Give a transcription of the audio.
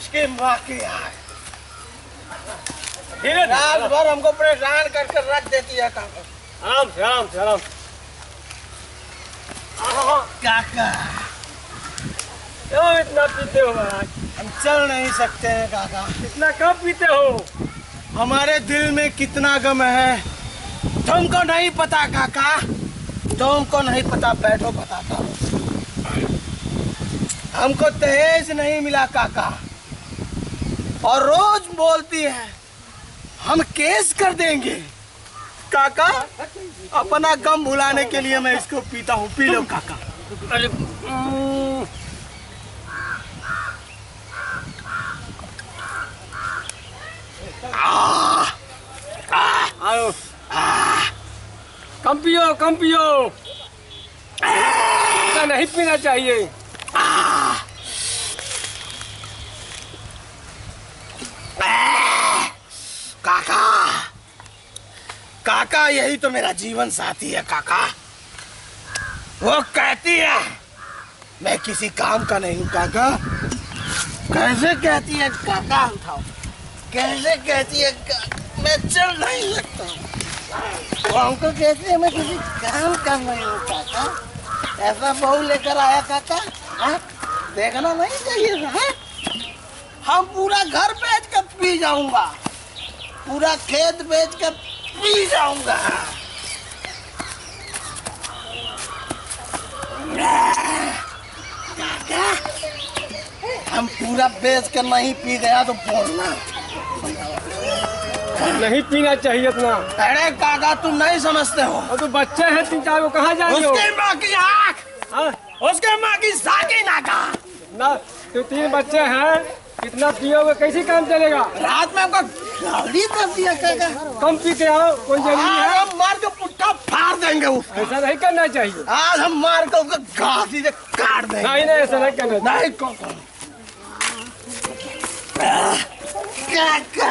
इसकी माँ की आग रात भर हमको परेशान करके रख देती है काका। आराम से आराम से आराम। काका क्यों इतना पीते हो महाराज? हम चल नहीं सकते हैं काका। इतना कब पीते हो? हमारे दिल में कितना गम है तुमको नहीं पता काका, तुमको नहीं पता। बैठो बताता हूँ। हमको दहेज नहीं मिला काका, और रोज बोलती है हम केस कर देंगे। काका अपना गम भुलाने के लिए मैं इसको पीता हूँ, पी लो काका। अरे आओ कम पियो कम पियो, ऐसा नहीं पीना चाहिए। काका काका यही तो मेरा जीवन साथी है काका। वो कहती है मैं किसी काम का नहीं हूँ काका। कैसे कहती है काका? उठाओ। कैसे कहती है मैं चल नहीं सकता। वो हमको कहती है मैं किसी काम का नहीं हूँ काका। ऐसा बहू लेकर आया काका, हाँ? देखना नहीं चाहिए था। हम पूरा घर बेच कर पी जाऊंगा, पूरा खेत बेच कर पी जाऊंगा। काका हम पूरा बेच कर नहीं पी गया तो बोलना। नहीं पीना चाहिए इतना। अरे काका तुम नहीं समझते हो। और तो बच्चे हैं 3-4 को, कहाँ जाएंगे? उसके माँ की आँख, हाँ? उसके माँ की साकी नाका। ना तो 3 बच्चे हैं, कितना पियोगे, कैसे काम चलेगा? रात में हमको गाड़ी कर दिया काका। कम पी के आओ, कोई जरूरी है? हम मार के पुट्ठा फाड़ देंगे उसको। ऐसा नहीं करना चाहिए। आज हम मार के उसको घासी से काट देंगे। नहीं नहीं ऐसा नहीं करना चाहिए। नहीं काका